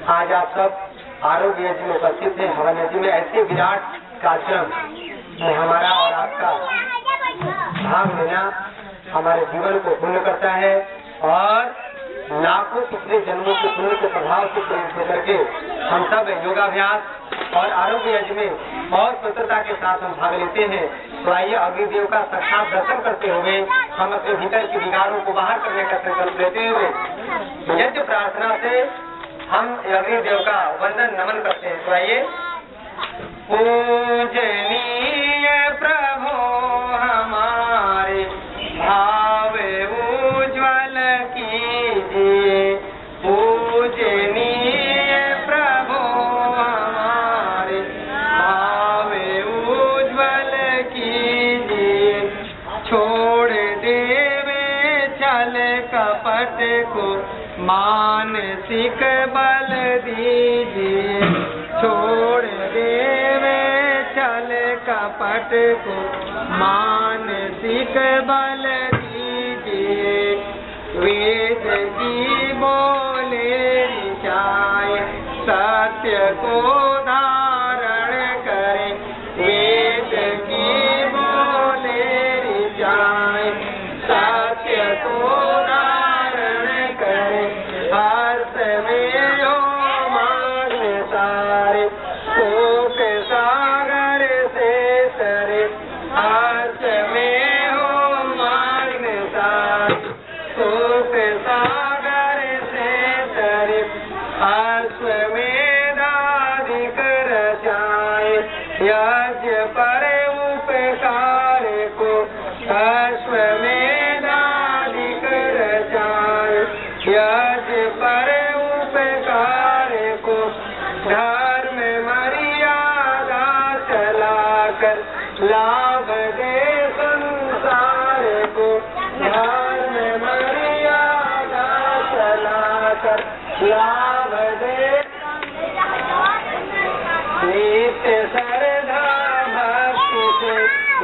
आज आप सब आरोग्य यज्ञ में उपस्थित हैं। हवन यज्ञ में ऐसे विराट कार्यक्रम में हमारा और आपका भाग लेना हमारे जीवन को पूर्ण करता है और लाखों पिछले जन्मों के पुण्य के प्रभाव से प्रेरित होकर के हम सब योगाभ्यास और आरोग्य यज्ञ में और स्वतंत्रता के साथ हम भाग लेते हैं। तो आइए अग्निदेव का साक्षात दर्शन करते हुए हम अपने भीतर की विकारों को बाहर करने का संकल्प लेते हुए यज्ञ प्रार्थना से हम अग्निदेव का वंदन नमन करते हैं। तो आइए। पूजनीय प्रभु हमारे भाव उज्ज्वल कीजिए, पूजनीय प्रभु हमारे भाव उज्ज्वल कीजिए, छोड़ देवे छल कपट को मानसिक बल दीजिए, छोड़ देवे छल कपट को मानसिक बल दीजिए, वेद की बोले ऋचाए सत्य को धारण करे, वेद की बोले ऋचाए सत्य को धारण करे, हर्ष में हो मार्ग सारे शोक सागर से तरे, हर्ष में हो मार्ग सारे शोक सागर से तरे, अश्वमेधाधिक रचाए यज्ञ पर उपकार को, अश्वमेधाधिक रचाए यज्ञ पर उपकार को, धर्म मर्यादा चलाकर लाभ दे संसार को, धर्म मर्यादा चलाकर लाभ दे, नित्य श्रद्धा भक्ति से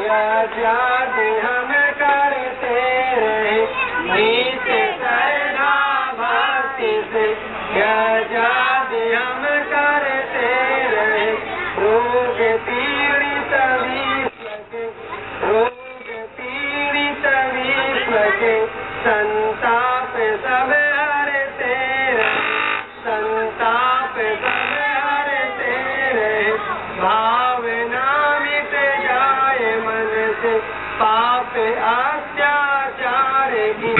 यज्ञादि हम करते रहे, नित्य श्रद्धा भक्ति से यज्ञादि हम करते रहे, रोग पीड़ित विश्व के, रोग पीड़ित विश्व के संताप सब हरते रहे, संताप सब हरते रहे, भावना मिट जाए मन से पाप अत्याचार की,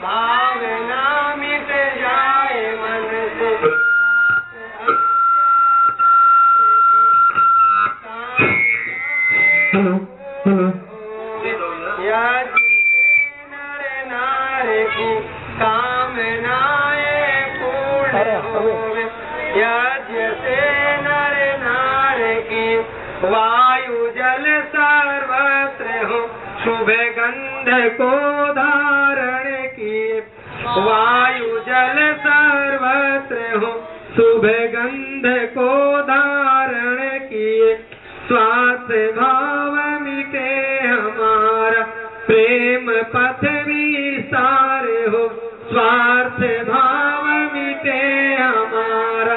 भावना मिट जाए मन से यज्ञ से नर नारी की कामनाएं पूर्ण होवे, यज्ञ से नर नारी की वायु जल सर्वत्र हो शुभ गंध को धारण किए, वायु जल सर्वत्र हो शुभ गंध को धारण किए, स्वार्थ भाव मिटे हमारा प्रेम पथ विस्तार हो, स्वार्थ भाव मिटे हमारा,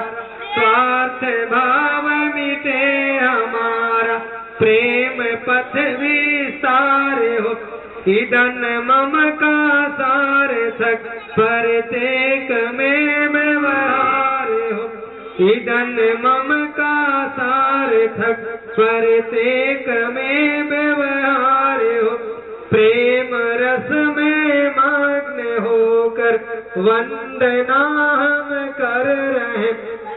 स्वार्थ भाव मिटे हमारा प्रेम पथ विस्तार हो, इदन मम का सार्थक प्रत्येक में व्यवहार हो, इदन मम का सार्थक प्रत्येक में व्यवहार हो, प्रेम रस में मग्न होकर वंदना हम कर रहे,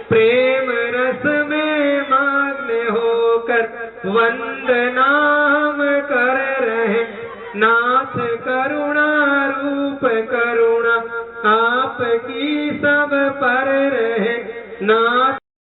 प्रेम रस में मग्न होकर वंदना हम कर रहे, नाथ करुणा रूप करुणा आपकी सब पर रहे, नाथ